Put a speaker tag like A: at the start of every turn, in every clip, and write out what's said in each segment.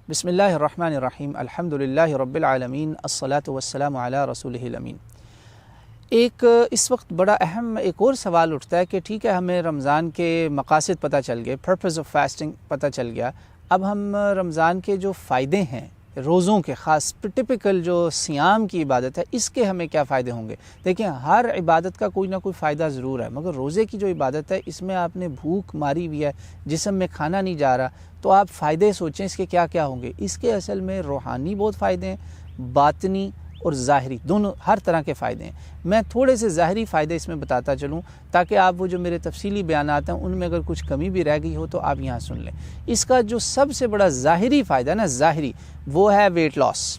A: بسم اللہ الرحمن الرحیم الحمدللہ رب العالمین الصلاۃ والسلام علی رسولہ الامین۔ اس وقت بڑا اہم ایک اور سوال اٹھتا ہے کہ ٹھیک ہے، ہمیں رمضان کے مقاصد پتہ چل گئے، پرپز آف فاسٹنگ پتہ چل گیا، اب ہم رمضان کے جو فائدے ہیں روزوں کے، خاص ٹپیکل جو صیام کی عبادت ہے، اس کے ہمیں کیا فائدے ہوں گے؟ دیکھیں، ہر عبادت کا کوئی نہ کوئی فائدہ ضرور ہے، مگر روزے کی جو عبادت ہے اس میں آپ نے بھوک ماری ہوئی ہے، جسم میں کھانا نہیں جا رہا، تو آپ فائدے سوچیں اس کے کیا کیا ہوں گے۔ اس کے اصل میں روحانی بہت فائدے ہیں، باطنی اور ظاہری، دونوں ہر طرح کے فائدے ہیں۔ میں تھوڑے سے ظاہری فائدے اس میں بتاتا چلوں تاکہ آپ وہ جو میرے تفصیلی بیانات ہیں ان میں اگر کچھ کمی بھی رہ گئی ہو تو آپ یہاں سن لیں۔ اس کا جو سب سے بڑا ظاہری فائدہ نا، ظاہری، وہ ہے ویٹ لاس۔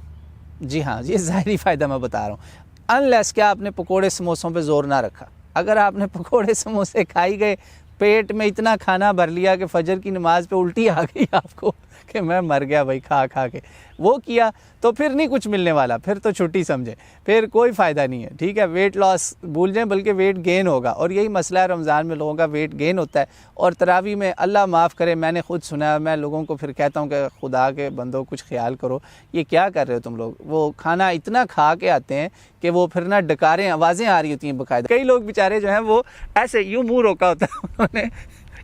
A: جی ہاں، یہ ظاہری فائدہ میں بتا رہا ہوں، انلیس کہ آپ نے پکوڑے سموسوں پہ زور نہ رکھا۔ اگر آپ نے پکوڑے سموسے کھائی گئے، پیٹ میں اتنا کھانا بھر لیا کہ فجر کی نماز پہ الٹی آ گئی آپ کو کہ میں مر گیا بھائی کھا کھا کے، وہ کیا تو پھر نہیں کچھ ملنے والا، پھر تو چھٹی سمجھے، پھر کوئی فائدہ نہیں ہے۔ ٹھیک ہے، ویٹ لاس بھول جائیں، بلکہ ویٹ گین ہوگا، اور یہی مسئلہ ہے رمضان میں لوگوں کا ویٹ گین ہوتا ہے۔ اور تراویح میں اللہ معاف کرے، میں نے خود سنا، میں لوگوں کو پھر کہتا ہوں کہ خدا کے بندوں کچھ خیال کرو، یہ کیا کر رہے ہو تم لوگ؟ وہ کھانا اتنا کھا کے آتے ہیں کہ وہ پھر نہ ڈکاریں، آوازیں آ رہی ہوتی ہیں باقاعدہ۔ کئی لوگ بیچارے جو ہیں وہ ایسے یوں منہ روکا ہوتا ہے انہوں نے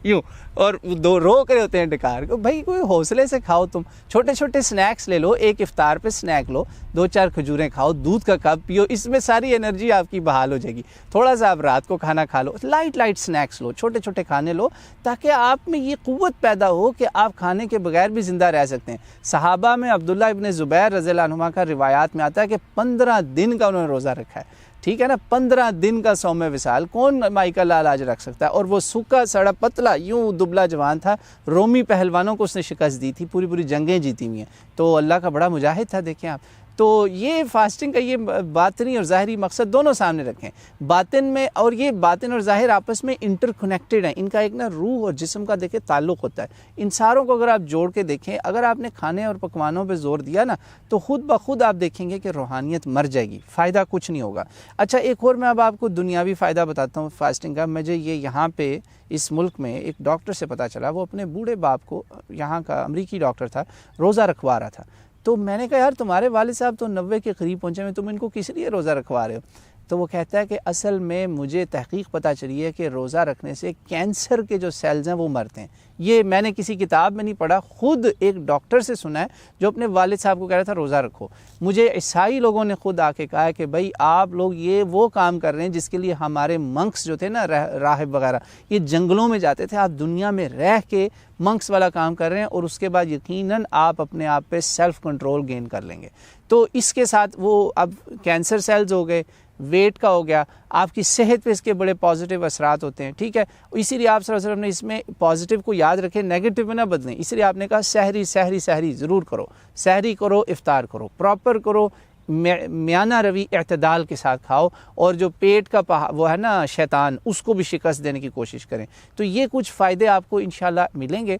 A: یوں، اور دو روک رہے ہوتے ہیں ڈکار کو۔ بھائی کوئی حوصلے سے کھاؤ، تم چھوٹے چھوٹے سنیکس لے لو، ایک افطار پہ سنیک لو، 2-4 کھجوریں کھاؤ، دودھ کا کپ پیو، اس میں ساری انرجی آپ کی بحال ہو جائے گی۔ تھوڑا سا آپ رات کو کھانا کھا لو، لائٹ سنیکس لو، چھوٹے چھوٹے کھانے لو، تاکہ آپ میں یہ قوت پیدا ہو کہ آپ کھانے کے بغیر بھی زندہ رہ سکتے ہیں۔ صحابہ میں عبداللہ ابن زبیر رضی اللہ عنہما کا روایات میں آتا ہے کہ 15 دن کا انہوں نے روزہ رکھا ہے۔ ٹھیک ہے نا، 15 دن کا صوم وصال کون مائی کا لال آج رکھ سکتا ہے؟ اور وہ سوکھا سڑا پتلا یوں دبلا جوان تھا، رومی پہلوانوں کو اس نے شکست دی تھی، پوری جنگیں جیتی ہوئی ہیں، تو اللہ کا بڑا مجاہد تھا۔ دیکھیں آپ، تو یہ فاسٹنگ کا یہ باطنی اور ظاہری مقصد دونوں سامنے رکھیں۔ باطن میں، اور یہ باطن اور ظاہر آپس میں انٹر کنیکٹڈ ہیں، ان کا ایک نا روح اور جسم کا دیکھیں تعلق ہوتا ہے۔ ان ساروں کو اگر آپ جوڑ کے دیکھیں، اگر آپ نے کھانے اور پکوانوں پہ زور دیا نا، تو خود بخود آپ دیکھیں گے کہ روحانیت مر جائے گی، فائدہ کچھ نہیں ہوگا۔ اچھا، ایک اور میں اب آپ کو دنیاوی فائدہ بتاتا ہوں فاسٹنگ کا۔ مجھے یہ یہاں پہ اس ملک میں ایک ڈاکٹر سے پتہ چلا، وہ اپنے بوڑھے باپ کو، یہاں کا امریکی ڈاکٹر تھا، روزہ رکھوا رہا تھا۔ تو میں نے کہا یار تمہارے والد صاحب تو 90 کے قریب پہنچے ہوئے، تم ان کو کس لیے روزہ رکھوا رہے ہو؟ تو وہ کہتا ہے کہ اصل میں مجھے تحقیق پتہ چلی ہے کہ روزہ رکھنے سے کینسر کے جو سیلز ہیں وہ مرتے ہیں۔ یہ میں نے کسی کتاب میں نہیں پڑھا، خود ایک ڈاکٹر سے سنا ہے جو اپنے والد صاحب کو کہہ رہا تھا روزہ رکھو۔ مجھے عیسائی لوگوں نے خود آ کے کہا ہے کہ بھائی آپ لوگ یہ وہ کام کر رہے ہیں جس کے لیے ہمارے منکس جو تھے نا، راہب وغیرہ، یہ جنگلوں میں جاتے تھے، آپ دنیا میں رہ کے منکس والا کام کر رہے ہیں، اور اس کے بعد یقیناً آپ اپنے آپ پہ سیلف کنٹرول گین کر لیں گے۔ تو اس کے ساتھ وہ اب کینسر سیلز ہو گئے، ویٹ کا ہو گیا، آپ کی صحت پہ اس کے بڑے پازیٹیو اثرات ہوتے ہیں۔ ٹھیک ہے، اسی لیے آپ صلی اللہ علیہ وسلم نے اس میں پازیٹیو کو یاد رکھیں، نیگیٹو میں نہ بدلیں، اس لیے آپ نے کہا سحری ضرور کرو، سحری کرو، افطار کرو، پراپر کرو، میانہ روی اعتدال کے ساتھ کھاؤ، اور جو پیٹ کا وہ ہے نا شیطان، اس کو بھی شکست دینے کی کوشش کریں۔ تو یہ کچھ فائدے آپ کو انشاءاللہ ملیں گے۔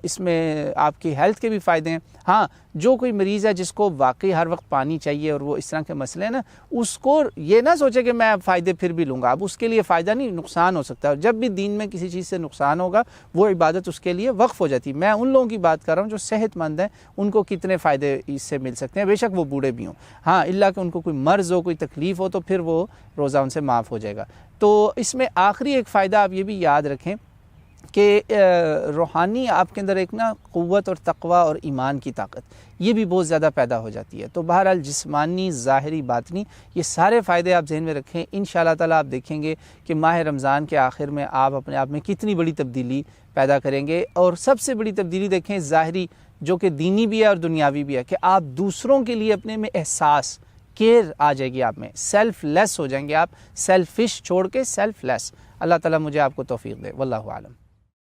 A: اس میں آپ کی ہیلتھ کے بھی فائدے ہیں۔ ہاں، جو کوئی مریض ہے جس کو واقعی ہر وقت پانی چاہیے اور وہ اس طرح کے مسئلے ہیں نا، اس کو یہ نہ سوچے کہ میں فائدے پھر بھی لوں گا، اب اس کے لیے فائدہ نہیں، نقصان ہو سکتا ہے، اور جب بھی دین میں کسی چیز سے نقصان ہوگا وہ عبادت اس کے لیے وقف ہو جاتی ہے۔ میں ان لوگوں کی بات کر رہا ہوں جو صحت مند ہیں، ان کو کتنے فائدے اس سے مل سکتے ہیں، بے شک وہ بوڑھے بھی ہوں، ہاں اللہ کہ ان کو کوئی مرض ہو، کوئی تکلیف ہو، تو پھر وہ روزہ ان سے معاف ہو جائے گا۔ تو اس میں آخری ایک فائدہ آپ یہ بھی یاد رکھیں کہ روحانی آپ کے اندر ایک نا قوت اور تقوی اور ایمان کی طاقت، یہ بھی بہت زیادہ پیدا ہو جاتی ہے۔ تو بہرحال جسمانی، ظاہری، باطنی، یہ سارے فائدے آپ ذہن میں رکھیں۔ انشاءاللہ تعالیٰ آپ دیکھیں گے کہ ماہ رمضان کے آخر میں آپ اپنے آپ میں کتنی بڑی تبدیلی پیدا کریں گے۔ اور سب سے بڑی تبدیلی دیکھیں ظاہری، جو کہ دینی بھی ہے اور دنیاوی بھی ہے، کہ آپ دوسروں کے لیے اپنے میں احساس، کیئر آ جائے گی آپ میں، سیلف لیس ہو جائیں گے آپ، سیلفش چھوڑ کے سیلف لیس۔ اللہ تعالیٰ مجھے آپ کو توفیق دے، واللہ اعلم۔